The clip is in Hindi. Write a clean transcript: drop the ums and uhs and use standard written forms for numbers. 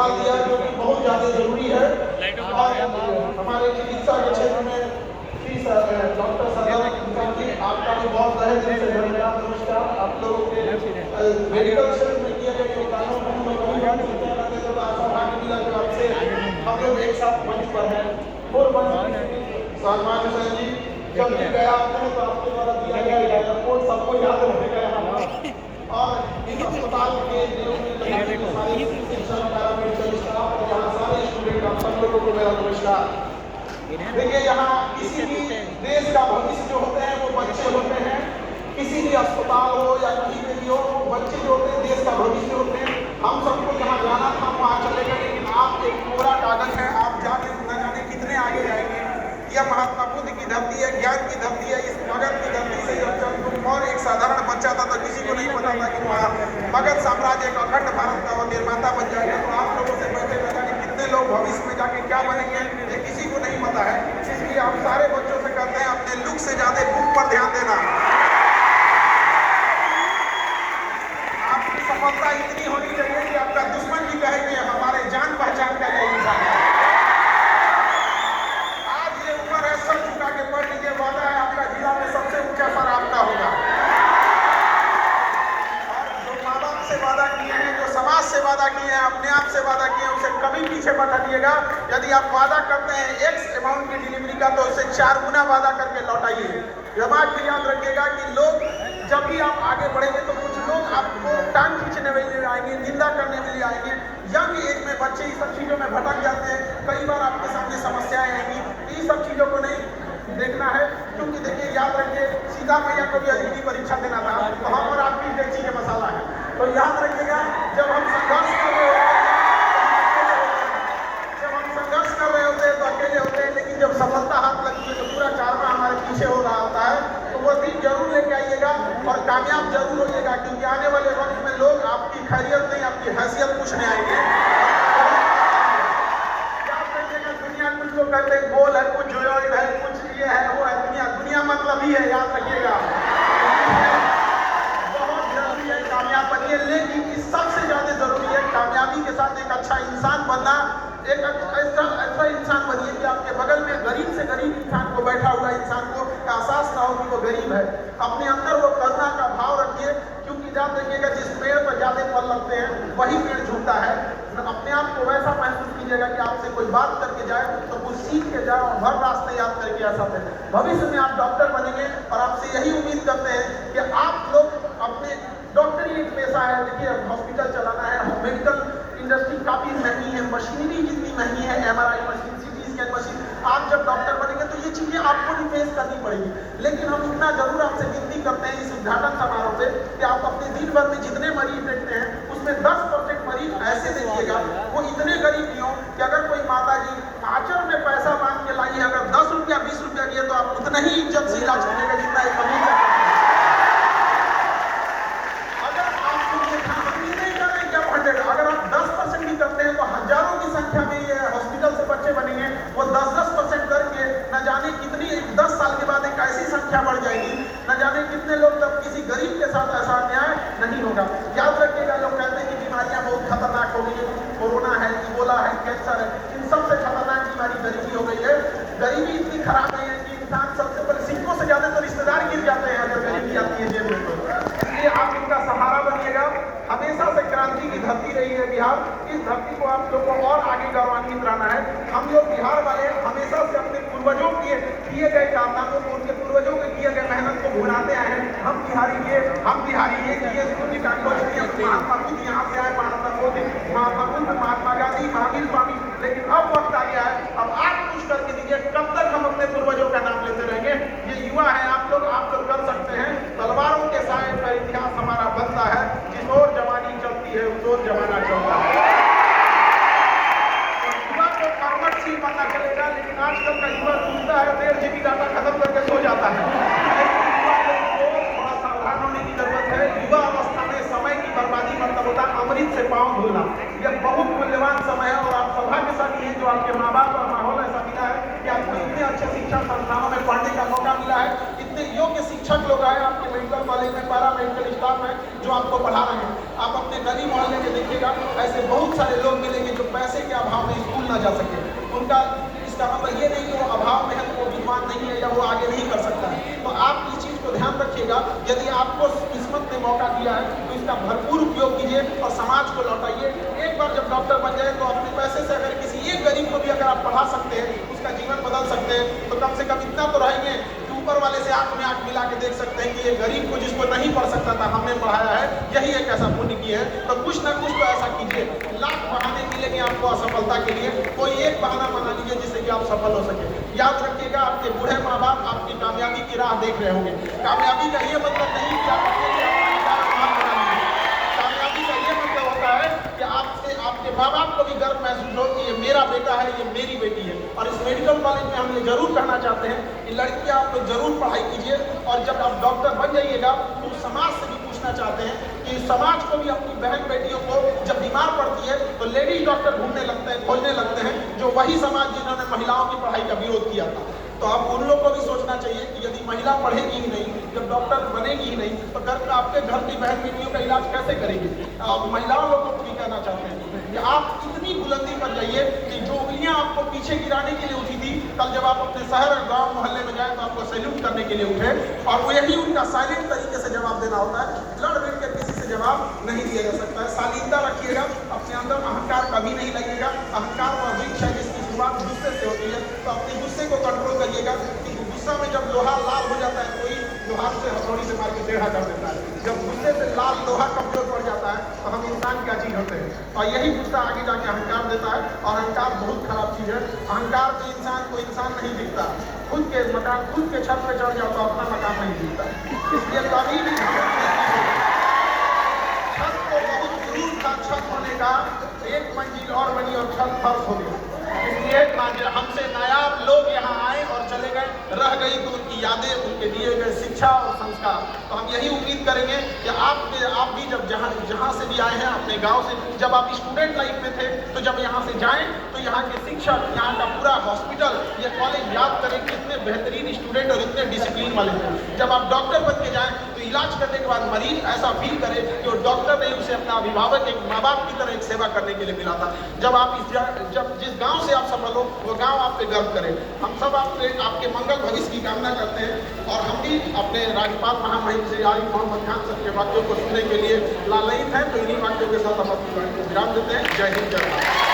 सवाल दिया जो कि बहुत ज़्यादा जरूरी है। और हमारे चिकित्सा के क्षेत्र में डॉक्टर सदानंद जी, आपका भी बहुत तहे दिल से धन्यवाद, नमस्कार। आप लोगों के मेडिकल क्षेत्र में किए गए योगदानों को हम लोग जब सौभाग्य मिला जो आपसे हम लोग एक साथ मंच पर हैं। सलमान हुसैन जी, जब भी गया आपने तो आपके द्वारा दिया गया एयरपोर्ट सबको याद रहेगा यहाँ। और इस अस्पताल के सारे शिक्षक, पैरामेडिकल स्टाफ और यहाँ सारे स्टूडेंट आप सब लोगों को मेरा नमस्कार। देखिए, यहाँ किसी भी देश का भविष्य जो होते हैं वो बच्चे होते हैं। किसी भी अस्पताल हो या कहीं पे भी हो, बच्चे जो होते हैं देश का भविष्य होते हैं। हम सबको जहाँ जाना था वहाँ चले गए, लेकिन आप एक कोरा कागज है, आप जाके न जाने कितने आगे जाएंगे। यह महात्मा बुद्ध की धरती है, ज्ञान की धरती है। इस मगध की धरती से जब तुम और एक साधारण बच्चा था तो किसी को नहीं पता था कि वहाँ मगध साम्राज्य का अखंड भारत का वो निर्माता बन जाएगा। तो आप लोगों से बैठे न जाने कितने लोग भविष्य में जाके क्या बनेंगे ये किसी को नहीं पता है। इसलिए हम सारे बच्चों से कहते हैं अपने लुक से ज्यादा बुक पर ध्यान देना। आपकी सफलता इतनी होनी चाहिए कि आपका दुश्मन भी कहे कि हमारे जान पहचान का ये इंसान है। आज ये उम्र है, सर झुका के पढ़ लीजिए। वादा है आपका जिला में सबसे ऊंचा सर आपका होगा। और जो माँ बाप से वादा किए हैं, जो समाज से वादा किए हैं, अपने आप से वादा किए हैं, उसे कभी पीछे मत हटिएगा। यदि आप वादा करते हैं एक्स अमाउंट की डिलीवरी का तो उससे 4 गुना वादा करके लौटाइए। दिमाग में याद रखिएगा कि लोग जब भी आप आगे बढ़ेंगे तो कुछ लोग आपको टांग खींचने के लिए आएंगे, निंदा करने के लिए आएंगे। यंग एज में बच्चे इस सब चीज़ों में भटक जाते हैं। कई बार आपके सामने समस्याएं आएंगी। इन सब चीज़ों को नहीं देखना है, क्योंकि देखिए याद रखिए सीता मैया को भी अग्नि परीक्षा देना था, तो हम और आपकी डेगची के मसाला है। तो याद रखिएगा जब हम संघर्ष कर रहे होते हैं तो अकेले होते हैं, लेकिन जब सफलता हाथ लगती है तो पूरा कारवां हमारे पीछे हो रहा होता है। तो वो दिन जरूर लेके आइएगा और कामयाब जरूर होइएगा, क्योंकि आने वाले वक्त में लोग आपकी खैरियत नहीं आपकी हैसियत पूछने आएंगे। याद रखिएगा दुनिया कुछ तो कहते हैं गोल है, कुछ जोयोइड है, कुछ ये है वो है। दुनिया मतलब ही है, याद रखिएगा। बहुत जरूरी है कामयाब बनिए, लेकिन सबसे ज्यादा जरूरी है कामयाबी के साथ एक अच्छा इंसान बनना। एक ऐसा इंसान बनिए कि आपके बगल में गरीब से गरीब इंसान को, बैठा हुआ इंसान को एहसास ना हो कि वो गरीब है। अपने अंदर वो करुणा का भाव रखिए, क्योंकि याद रखिएगा जिस पेड़ पर ज्यादा फल लगते हैं वही पेड़ झुकता है। अपने आप को वैसा महसूस कीजिएगा कि आपसे कोई बात करके जाए तो कुछ सीख के जाए और हर रास्ते याद करके ऐसा थे। भविष्य में आप डॉक्टर बनेंगे और आपसे यही उम्मीद करते हैं कि आप लोग अपने डॉक्टरी एक पेशा है। देखिए हॉस्पिटल चलाना है, मेडिकल इंडस्ट्री काफी महंगी है, मशीनरी जितनी महंगी है, MRI machine, CT scan machine. आप जब डॉक्टर बनेंगे तो ये चीजें आपको भी फेस करनी पड़ेगी। लेकिन हम इतना जरूर आपसे विनती करते हैं इस उद्घाटन समारोह पे कि आप अपने दिन भर में जितने मरीज देखते हैं उसमें 10% मरीज ऐसे देखिएगा वो इतने गरीब नहीं हो कि अगर कोई माता जी आंचल में पैसा मांग के लाई है, अगर 10 रुपया 20 रुपया दिए तो आप उतना ही इज्जत से इलाज करिएगा जितना एक अमीर का। अगर आप 10% भी करते हैं तो हजारों की संख्या में ये हॉस्पिटल से बच्चे बनेंगे। वो 10% करके न जाने कितनी 10 साल के बाद एक ऐसी संख्या बढ़ जाएगी, न जाने कितने लोग तब किसी गरीब के साथ ऐसा अन्याय नहीं होगा। याद रखिएगा लोग कहते हैं कि बीमारियां बहुत खतरनाक हो गई है, कोरोना है, इबोला है, कैंसर है, इन सबसे खतरनाक बीमारी गरीबी हो गई है। गरीबी इतनी खराब नहीं है कि इंसान सबसे पहले सिक्कों से ज्यादा तो रिश्तेदार गिर जाते हैं अगर गरीबी आती है जेब में। तो इसलिए आप इनका सहारा बनिएगा। हमेशा से क्रांति की धरती रही है बिहार। इस धरती को आप लोगों को और आगे गौरवान्वित रहना है। हम लोग बिहार वाले हमेशा से अपने पूर्वजों के किए गए कारनामों को, उनके पूर्वजों के किए गए मेहनत को भुनाते आए हैं। हम बिहारी ये किए, महात्मा बुद्ध यहाँ से आए, महात्मा बुद्ध, महात्मा गांधी, महावीर स्वामी। लेकिन अब वक्त आ गया है, अब आप कुछ करके दीजिए। कब तक हम अपने पूर्वजों का नाम लेते रहेंगे? ये युवा है आप लोग कर सकते हैं। तलवारों के साए का इतिहास हमारा बनता है। जिस ओर जवानी चलती है उस ओर जमाना चलता है। युवा को कर्मठशील बनना चलेगा, लेकिन आजकल का युवा सोचता है 1.5 GB डाटा खत्म करके सो जाता है। युवा को थोड़ा सावधान होने की जरूरत है। युवा अवस्था में समय की बर्बादी मतलब होता है अमृत से पांव धोना। यह बहुत मूल्यवान समय है और आप सौभाग्यशाली हैं जो आपके माँ बाप और माहौल ऐसा मिला है कि आपको इतने अच्छे शिक्षा संस्थानों में पढ़ने का मौका मिला है। इतने योग्य शिक्षक लोग आए आपके मेडिकल कॉलेज में, पैरा मेडिकल स्टाफ है जो आपको पढ़ा रहे हैं। आप अपने गली मोहल्ले में देखिएगा, ऐसे बहुत सारे लोग मिलेंगे जो पैसे के अभाव में स्कूल ना जा सके। उनका इसका मतलब ये नहीं कि वो अभाव में है तो वो विद्वान नहीं है या वो आगे नहीं कर सकता है। तो आप इस चीज़ को ध्यान रखिएगा, यदि आपको किस्मत ने मौका दिया है तो इसका भरपूर उपयोग कीजिए और समाज को लौटाइए। एक बार जब डॉक्टर बन जाए तो अपने पैसे से अगर किसी एक गरीब को भी अगर आप पढ़ा सकते हैं, उसका जीवन बदल सकते हैं, तो कम से कम इतना तो रहेंगे कि ऊपर वाले से आंख में आंख मिला के देख सकते हैं कि ये गरीब को, जिसको नहीं पढ़ सकता था, हमने पढ़ाया है, यही एक ऐसा पुण्य की है। तो कुछ ना कुछ तो ऐसा कीजिए। लाख बहाने मिलेंगे आपको असफलता के लिए, कोई एक बहाना बना लीजिए जिससे कि आप सफल हो सके। याद रखिएगा, आपके बूढ़े माँ बाप आपकी कामयाबी की राह देख रहे होंगे। कामयाबी का ये मतलब नहीं कि आप कामयाबी का ये मतलब होता है कि आपसे आपके माँ बाप को भी गर्व महसूस हो कि ये मेरा बेटा है, ये मेरी बेटी है। और इस मेडिकल कॉलेज में हम ये जरूर कहना चाहते हैं कि लड़कियां आप लोग जरूर पढ़ाई कीजिए, और जब आप डॉक्टर बन जाइएगा तो समाज से भी पूछना चाहते हैं कि समाज को भी अपनी बहन बेटियों को जब बीमार पड़ती है तो लेडीज डॉक्टर ढूंढने लगते हैं, खोजने लगते हैं, जो वही समाज जिन्होंने महिलाओं की पढ़ाई का विरोध किया था। तो आप उन लोग को भी सोचना चाहिए कि यदि महिला पढ़ेगी ही नहीं, जब डॉक्टर बनेगी ही नहीं, तो आपके घर की बहन बेटियों का इलाज कैसे करेगी। आप महिलाओं लोगों को भी कहना चाहते हैं कि आप इतनी बुलंदी पर जाइए कि जो उंगलियां आपको पीछे गिराने के लिए उठी थी, कल जब आप अपने शहर गांव मोहल्ले में जाए तो आपको सैल्यूट करने के लिए उठे। और वो यही उनका साइलेंट तरीके से जवाब देना होता है, लड़ भिड़ के किसी से जवाब नहीं दिया जा सकता है। शालीनता रखिएगा, अपने अंदर अहंकार कभी नहीं लगेगा। अहंकार वह वृक्ष है जिसकी शुरुआत गुस्से से होती है, तो अपने गुस्से को कंट्रोल करिएगा। गुस्सा में जब लोहा लाल हो जाता है, कोई लोहार से हथौड़ी से मार के टेढ़ा कर देता है। जब गुस्से से लाल लोहा कमजोर पड़ जाता है तो हम इंसान क्या चीज होते हैं। और यही गुस्सा आगे जाके अहंकार देता है, और अहंकार बहुत खराब चीज है। अहंकार से इंसान को इंसान नहीं दिखता, खुद के मकान, खुद के छत पे चढ़ जाओ तो अपना मकान नहीं दिखता। इसलिए कभी भी छत को बहुत जरूर था, छत होने का एक मंजिल और बनी और छत फर्श हो गया। इसलिए हमसे नायाब लोग यहाँ आए और चले गए, रह गई तो उनकी यादें, उनके दिए गए शिक्षा और संस्कार। तो हम यही उम्मीद करेंगे कि आप भी जब जहाँ से भी आए हैं अपने गांव से, जब आप स्टूडेंट लाइफ में थे तो जब यहाँ से जाएं तो यहाँ के शिक्षक, यहाँ का पूरा हॉस्पिटल, ये कॉलेज याद करें कि इतने बेहतरीन स्टूडेंट और इतने डिसिप्लिन वाले थे। जब आप डॉक्टर बन के जाएं तो इलाज करने के बाद मरीज ऐसा फील करे कि वो डॉक्टर नहीं, उसे अपना अभिभावक, एक माँ बाप की तरह एक सेवा करने के लिए मिला था। जब आप जब जिस गांव से आप सफल हो वो गांव आप पे गर्व करे। हम सब आपके मंगल भविष्य की कामना करते हैं, और हम भी अपने राज्यपाल महामहिम श्री आरिफ मोहम्मद खान साहब के वाक्यों को सुनने के लिए लालयित हैं। तो इन्हीं वाक्यों के साथ हम अपनी बात को विराम देते हैं। जय हिंद, जय भारत।